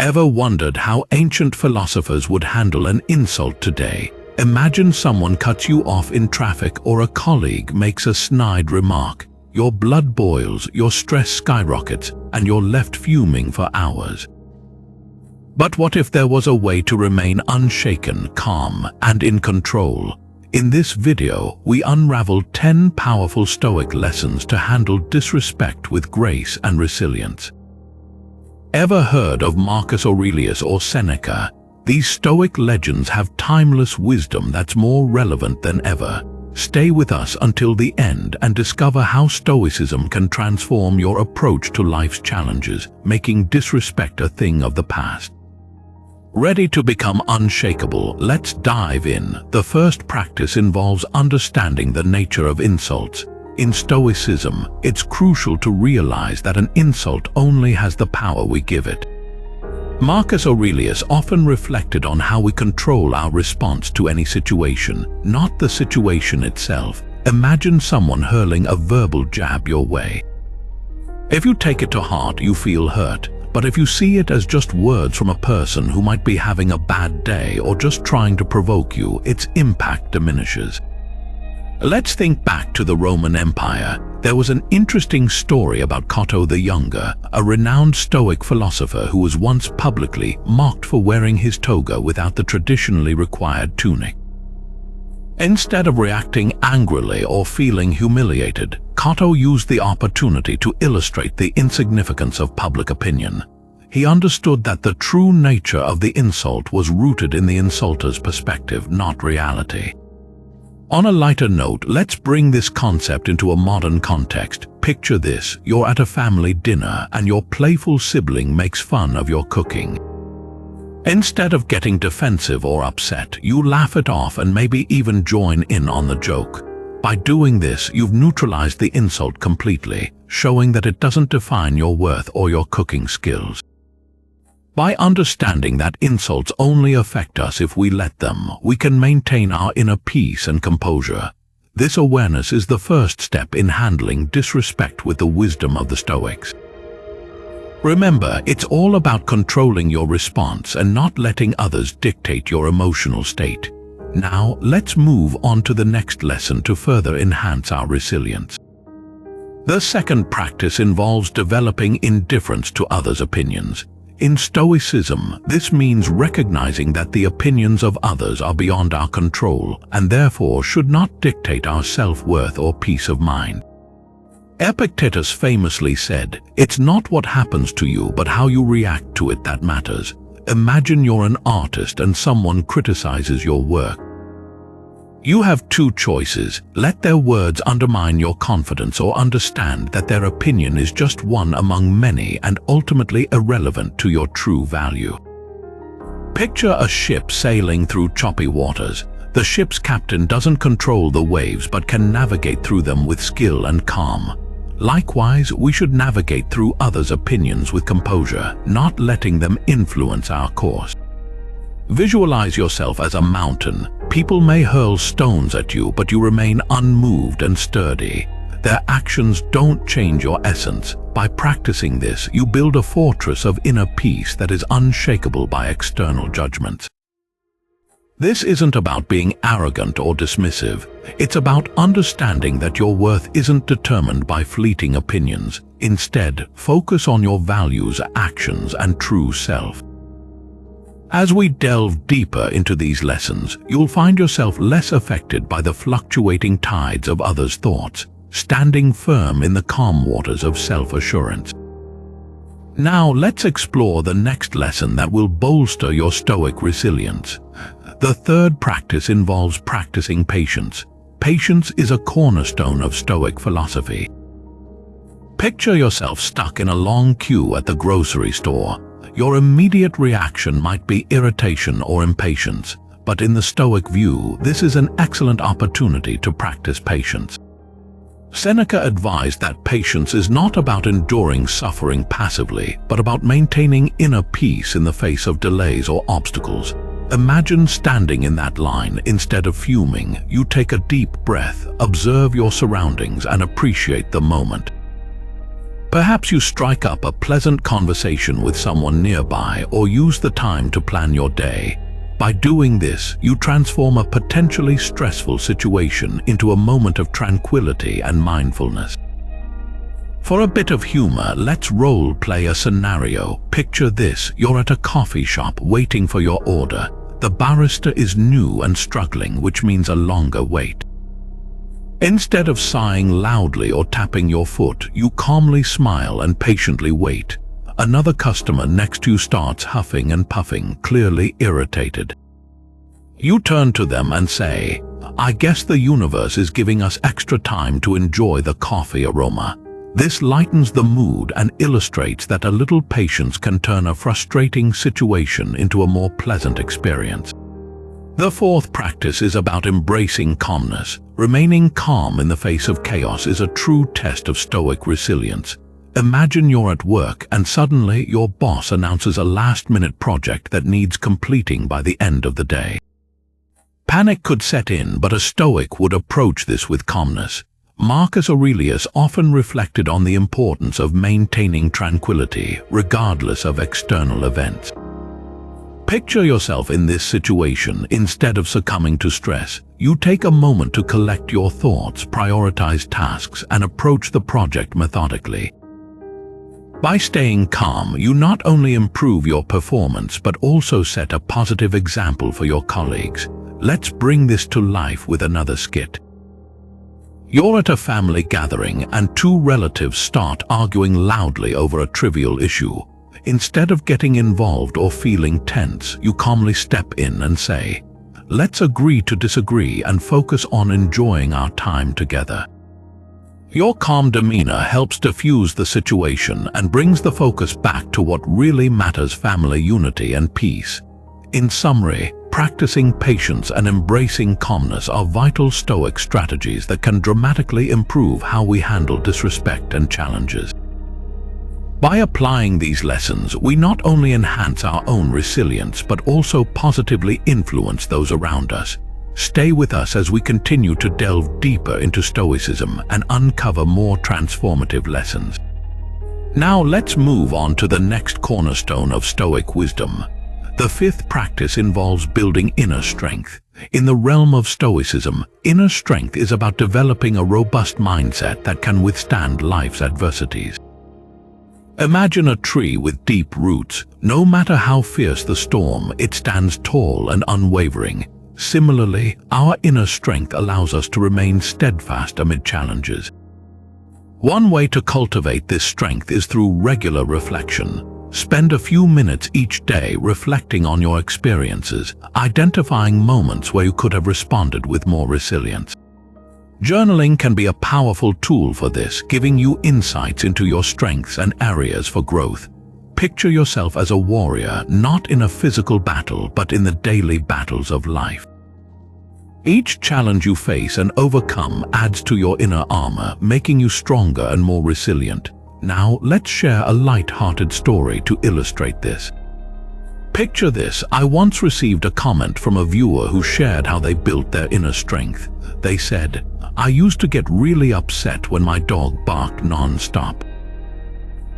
Ever wondered how ancient philosophers would handle an insult today? Imagine someone cuts you off in traffic or a colleague makes a snide remark. Your blood boils, your stress skyrockets, and you're left fuming for hours. But what if there was a way to remain unshaken, calm, and in control? In this video, we unravel 10 powerful Stoic lessons to handle disrespect with grace and resilience. Ever heard of Marcus Aurelius or Seneca? These Stoic legends have timeless wisdom that's more relevant than ever. Stay with us until the end and discover how Stoicism can transform your approach to life's challenges, making disrespect a thing of the past. Ready to become unshakable? Let's dive in. The first practice involves understanding the nature of insults. In Stoicism, it's crucial to realize that an insult only has the power we give it. Marcus Aurelius often reflected on how we control our response to any situation, not the situation itself. Imagine someone hurling a verbal jab your way. If you take it to heart, you feel hurt. But if you see it as just words from a person who might be having a bad day or just trying to provoke you, its impact diminishes. Let's think back to the Roman Empire. There was an interesting story about Cato the Younger, a renowned Stoic philosopher who was once publicly mocked for wearing his toga without the traditionally required tunic. Instead of reacting angrily or feeling humiliated, Cato used the opportunity to illustrate the insignificance of public opinion. He understood that the true nature of the insult was rooted in the insulter's perspective, not reality. On a lighter note, let's bring this concept into a modern context. Picture this: you're at a family dinner and your playful sibling makes fun of your cooking. Instead of getting defensive or upset, you laugh it off and maybe even join in on the joke. By doing this, you've neutralized the insult completely, showing that it doesn't define your worth or your cooking skills. By understanding that insults only affect us if we let them, we can maintain our inner peace and composure. This awareness is the first step in handling disrespect with the wisdom of the Stoics. Remember, it's all about controlling your response and not letting others dictate your emotional state. Now, let's move on to the next lesson to further enhance our resilience. The second practice involves developing indifference to others' opinions. In Stoicism, this means recognizing that the opinions of others are beyond our control and therefore should not dictate our self-worth or peace of mind. Epictetus famously said, "It's not what happens to you, but how you react to it that matters." Imagine you're an artist and someone criticizes your work. You have two choices: let their words undermine your confidence or understand that their opinion is just one among many and ultimately irrelevant to your true value. Picture a ship sailing through choppy waters. The ship's captain doesn't control the waves but can navigate through them with skill and calm. Likewise, we should navigate through others' opinions with composure, not letting them influence our course. Visualize yourself as a mountain. People may hurl stones at you, but you remain unmoved and sturdy. Their actions don't change your essence. By practicing this, you build a fortress of inner peace that is unshakable by external judgments. This isn't about being arrogant or dismissive. It's about understanding that your worth isn't determined by fleeting opinions. Instead, focus on your values, actions, and true self. As we delve deeper into these lessons, you'll find yourself less affected by the fluctuating tides of others' thoughts, standing firm in the calm waters of self-assurance. Now, let's explore the next lesson that will bolster your Stoic resilience. The third practice involves practicing patience. Patience is a cornerstone of Stoic philosophy. Picture yourself stuck in a long queue at the grocery store. Your immediate reaction might be irritation or impatience, but in the Stoic view, this is an excellent opportunity to practice patience. Seneca advised that patience is not about enduring suffering passively, but about maintaining inner peace in the face of delays or obstacles. Imagine standing in that line. Instead of fuming, you take a deep breath, observe your surroundings, and appreciate the moment. Perhaps you strike up a pleasant conversation with someone nearby or use the time to plan your day. By doing this, you transform a potentially stressful situation into a moment of tranquility and mindfulness. For a bit of humor, let's role-play a scenario. Picture this: you're at a coffee shop waiting for your order. The barista is new and struggling, which means a longer wait. Instead of sighing loudly or tapping your foot, you calmly smile and patiently wait. Another customer next to you starts huffing and puffing, clearly irritated. You turn to them and say, "I guess the universe is giving us extra time to enjoy the coffee aroma." This lightens the mood and illustrates that a little patience can turn a frustrating situation into a more pleasant experience. The fourth practice is about embracing calmness. Remaining calm in the face of chaos is a true test of Stoic resilience. Imagine you're at work and suddenly your boss announces a last-minute project that needs completing by the end of the day. Panic could set in, but a Stoic would approach this with calmness. Marcus Aurelius often reflected on the importance of maintaining tranquility, regardless of external events. Picture yourself in this situation. Instead of succumbing to stress, you take a moment to collect your thoughts, prioritize tasks, and approach the project methodically. By staying calm, you not only improve your performance but also set a positive example for your colleagues. Let's bring this to life with another skit. You're at a family gathering and two relatives start arguing loudly over a trivial issue. Instead of getting involved or feeling tense, you calmly step in and say, "Let's agree to disagree and focus on enjoying our time together." Your calm demeanor helps diffuse the situation and brings the focus back to what really matters: family unity and peace. In summary, practicing patience and embracing calmness are vital Stoic strategies that can dramatically improve how we handle disrespect and challenges. By applying these lessons, we not only enhance our own resilience but also positively influence those around us. Stay with us as we continue to delve deeper into Stoicism and uncover more transformative lessons. Now let's move on to the next cornerstone of Stoic wisdom. The fifth practice involves building inner strength. In the realm of Stoicism, inner strength is about developing a robust mindset that can withstand life's adversities. Imagine a tree with deep roots. No matter how fierce the storm, it stands tall and unwavering. Similarly, our inner strength allows us to remain steadfast amid challenges. One way to cultivate this strength is through regular reflection. Spend a few minutes each day reflecting on your experiences, identifying moments where you could have responded with more resilience. Journaling can be a powerful tool for this, giving you insights into your strengths and areas for growth. Picture yourself as a warrior, not in a physical battle, but in the daily battles of life. Each challenge you face and overcome adds to your inner armor, making you stronger and more resilient. Now, let's share a light-hearted story to illustrate this. Picture this: I once received a comment from a viewer who shared how they built their inner strength. They said, "I used to get really upset when my dog barked non-stop.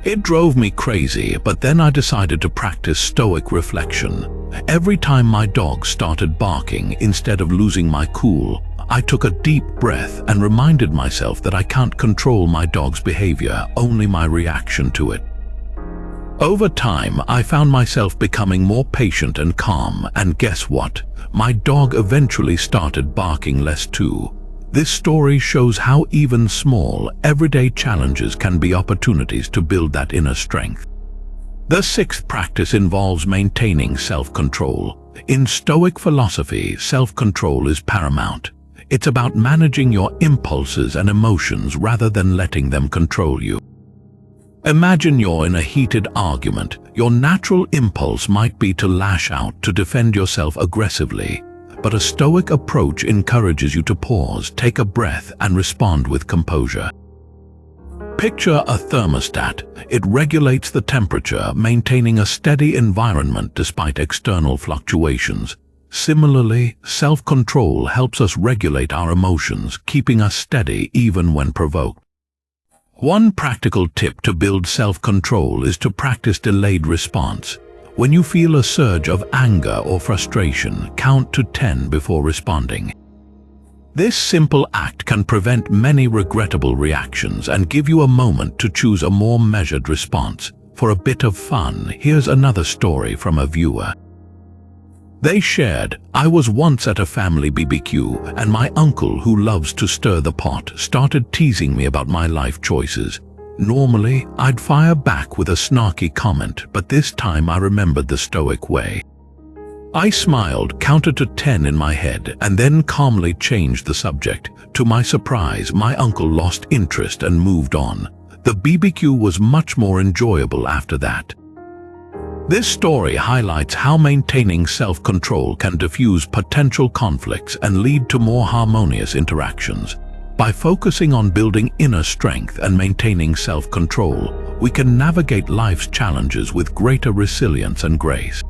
It drove me crazy, but then I decided to practice Stoic reflection. Every time my dog started barking, instead of losing my cool, I took a deep breath and reminded myself that I can't control my dog's behavior, only my reaction to it. Over time, I found myself becoming more patient and calm, and guess what? My dog eventually started barking less too." This story shows how even small, everyday challenges can be opportunities to build that inner strength. The sixth practice involves maintaining self-control. In Stoic philosophy, self-control is paramount. It's about managing your impulses and emotions rather than letting them control you. Imagine you're in a heated argument. Your natural impulse might be to lash out, to defend yourself aggressively. But a Stoic approach encourages you to pause, take a breath, and respond with composure. Picture a thermostat. It regulates the temperature, maintaining a steady environment despite external fluctuations. Similarly, self-control helps us regulate our emotions, keeping us steady even when provoked. One practical tip to build self-control is to practice delayed response. When you feel a surge of anger or frustration, count to 10 before responding. This simple act can prevent many regrettable reactions and give you a moment to choose a more measured response. For a bit of fun, here's another story from a viewer. They shared, "I was once at a family BBQ and my uncle, who loves to stir the pot, started teasing me about my life choices. Normally, I'd fire back with a snarky comment, but this time I remembered the Stoic way. I smiled, counted to 10 in my head, and then calmly changed the subject. To my surprise, my uncle lost interest and moved on. The BBQ was much more enjoyable after that." This story highlights how maintaining self-control can diffuse potential conflicts and lead to more harmonious interactions. By focusing on building inner strength and maintaining self-control, we can navigate life's challenges with greater resilience and grace.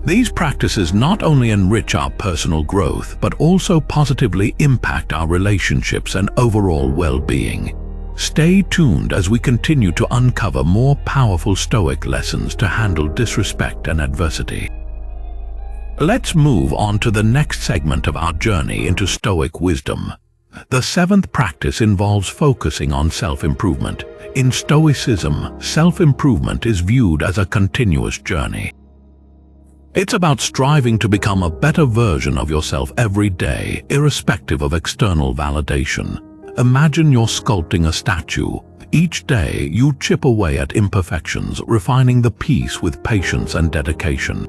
These practices not only enrich our personal growth, but also positively impact our relationships and overall well-being. Stay tuned as we continue to uncover more powerful Stoic lessons to handle disrespect and adversity. Let's move on to the next segment of our journey into Stoic wisdom. The seventh practice involves focusing on self-improvement. In Stoicism, self-improvement is viewed as a continuous journey. It's about striving to become a better version of yourself every day, irrespective of external validation. Imagine you're sculpting a statue. Each day, you chip away at imperfections, refining the piece with patience and dedication.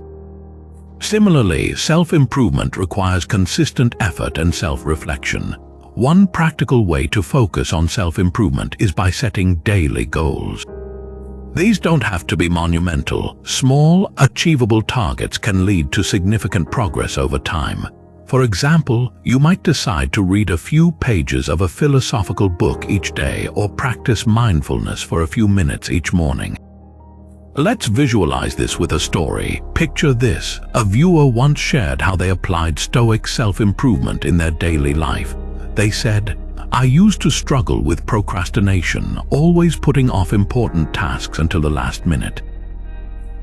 Similarly, self-improvement requires consistent effort and self-reflection. One practical way to focus on self-improvement is by setting daily goals. These don't have to be monumental. Small, achievable targets can lead to significant progress over time. For example, you might decide to read a few pages of a philosophical book each day or practice mindfulness for a few minutes each morning. Let's visualize this with a story. Picture this. A viewer once shared how they applied Stoic self-improvement in their daily life. They said, "I used to struggle with procrastination, always putting off important tasks until the last minute.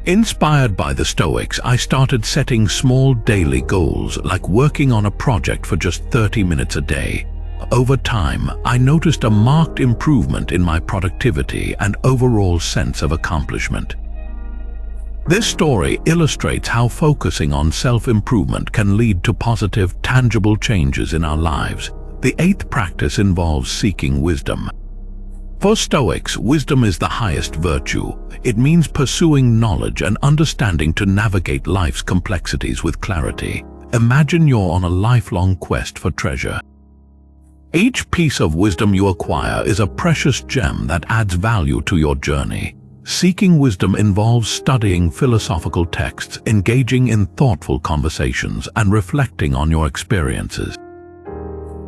Inspired by the Stoics, I started setting small daily goals, like working on a project for just 30 minutes a day. Over time, I noticed a marked improvement in my productivity and overall sense of accomplishment." This story illustrates how focusing on self-improvement can lead to positive, tangible changes in our lives. The eighth practice involves seeking wisdom. For Stoics, wisdom is the highest virtue. It means pursuing knowledge and understanding to navigate life's complexities with clarity. Imagine you're on a lifelong quest for treasure. Each piece of wisdom you acquire is a precious gem that adds value to your journey. Seeking wisdom involves studying philosophical texts, engaging in thoughtful conversations, and reflecting on your experiences.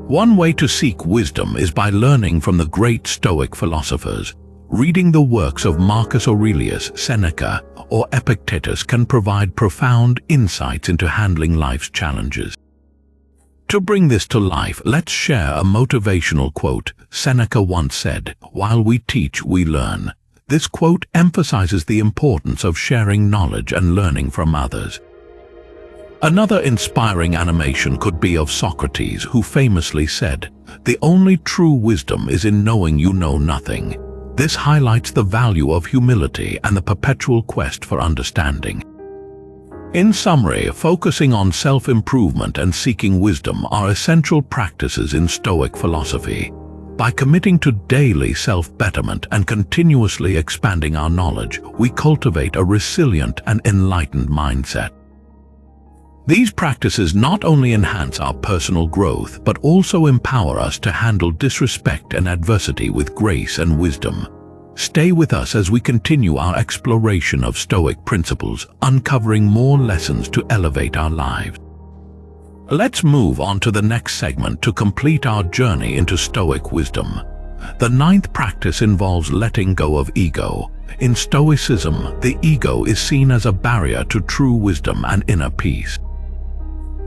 One way to seek wisdom is by learning from the great Stoic philosophers. Reading the works of Marcus Aurelius, Seneca, or Epictetus can provide profound insights into handling life's challenges. To bring this to life, let's share a motivational quote. Seneca once said, "While we teach, we learn." This quote emphasizes the importance of sharing knowledge and learning from others. Another inspiring animation could be of Socrates, who famously said, "The only true wisdom is in knowing you know nothing." This highlights the value of humility and the perpetual quest for understanding. In summary, focusing on self-improvement and seeking wisdom are essential practices in Stoic philosophy. By committing to daily self-betterment and continuously expanding our knowledge, we cultivate a resilient and enlightened mindset. These practices not only enhance our personal growth, but also empower us to handle disrespect and adversity with grace and wisdom. Stay with us as we continue our exploration of Stoic principles, uncovering more lessons to elevate our lives. Let's move on to the next segment to complete our journey into Stoic wisdom. The ninth practice involves letting go of ego. In Stoicism, the ego is seen as a barrier to true wisdom and inner peace.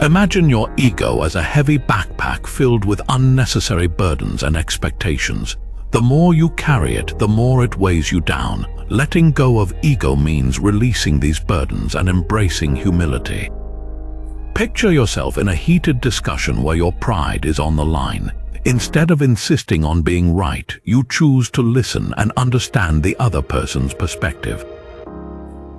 Imagine your ego as a heavy backpack filled with unnecessary burdens and expectations. The more you carry it, the more it weighs you down. Letting go of ego means releasing these burdens and embracing humility. Picture yourself in a heated discussion where your pride is on the line. Instead of insisting on being right, you choose to listen and understand the other person's perspective.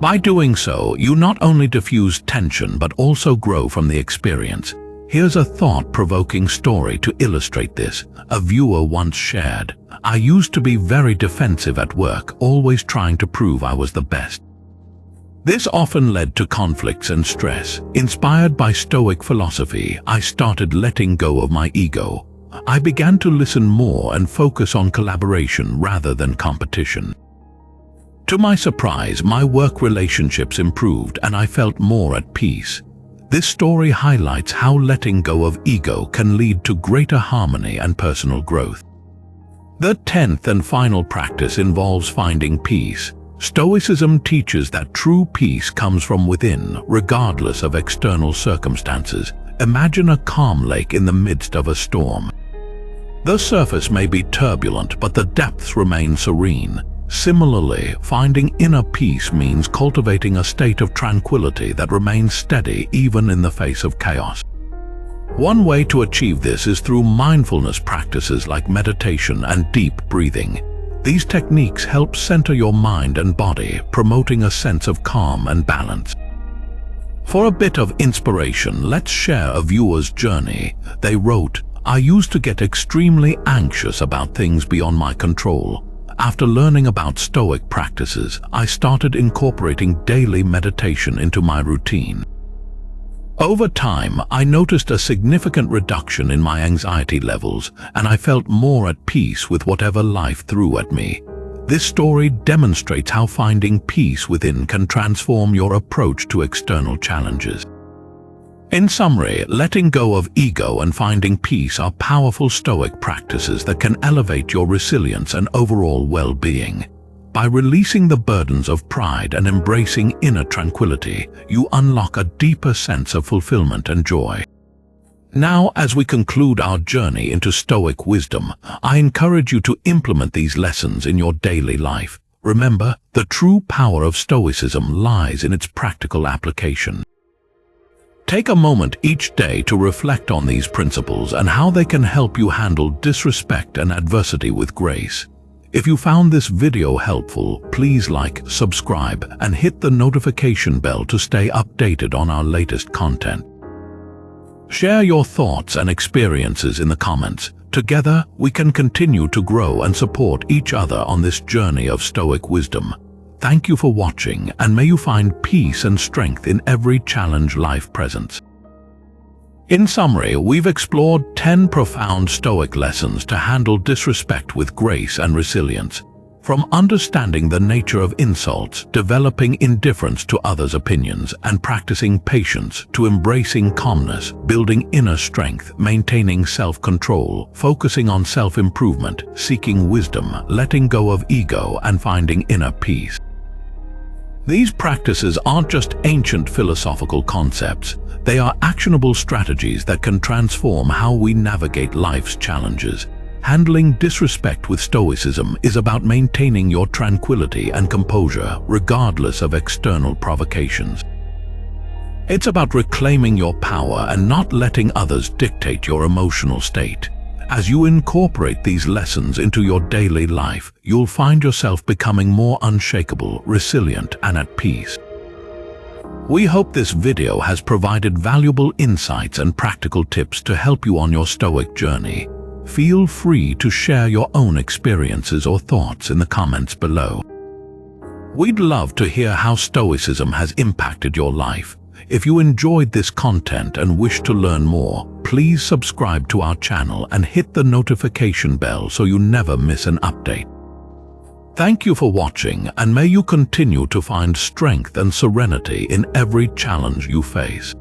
By doing so, you not only diffuse tension but also grow from the experience. Here's a thought-provoking story to illustrate this. A viewer once shared, "I used to be very defensive at work, always trying to prove I was the best. This often led to conflicts and stress. Inspired by Stoic philosophy, I started letting go of my ego. I began to listen more and focus on collaboration rather than competition. To my surprise, my work relationships improved and I felt more at peace." This story highlights how letting go of ego can lead to greater harmony and personal growth. The 10th and final practice involves finding peace. Stoicism teaches that true peace comes from within, regardless of external circumstances. Imagine a calm lake in the midst of a storm. The surface may be turbulent, but the depths remain serene. Similarly, finding inner peace means cultivating a state of tranquility that remains steady even in the face of chaos. One way to achieve this is through mindfulness practices like meditation and deep breathing. These techniques help center your mind and body, promoting a sense of calm and balance. For a bit of inspiration, let's share a viewer's journey. They wrote, "I used to get extremely anxious about things beyond my control. After learning about Stoic practices, I started incorporating daily meditation into my routine. Over time, I noticed a significant reduction in my anxiety levels, and I felt more at peace with whatever life threw at me." This story demonstrates how finding peace within can transform your approach to external challenges. In summary, letting go of ego and finding peace are powerful Stoic practices that can elevate your resilience and overall well-being. By releasing the burdens of pride and embracing inner tranquility, you unlock a deeper sense of fulfillment and joy. Now, as we conclude our journey into Stoic wisdom, I encourage you to implement these lessons in your daily life. Remember, the true power of Stoicism lies in its practical application. Take a moment each day to reflect on these principles and how they can help you handle disrespect and adversity with grace. If you found this video helpful, please like, subscribe, and hit the notification bell to stay updated on our latest content. Share your thoughts and experiences in the comments. Together, we can continue to grow and support each other on this journey of Stoic wisdom. Thank you for watching, and may you find peace and strength in every challenge life presents. In summary, we've explored 10 profound Stoic lessons to handle disrespect with grace and resilience. From understanding the nature of insults, developing indifference to others' opinions, and practicing patience, to embracing calmness, building inner strength, maintaining self-control, focusing on self-improvement, seeking wisdom, letting go of ego, and finding inner peace. These practices aren't just ancient philosophical concepts. They are actionable strategies that can transform how we navigate life's challenges. Handling disrespect with Stoicism is about maintaining your tranquility and composure regardless of external provocations. It's about reclaiming your power and not letting others dictate your emotional state. As you incorporate these lessons into your daily life, you'll find yourself becoming more unshakable, resilient, and at peace. We hope this video has provided valuable insights and practical tips to help you on your Stoic journey. Feel free to share your own experiences or thoughts in the comments below. We'd love to hear how Stoicism has impacted your life. If you enjoyed this content and wish to learn more, please subscribe to our channel and hit the notification bell so you never miss an update. Thank you for watching, and may you continue to find strength and serenity in every challenge you face.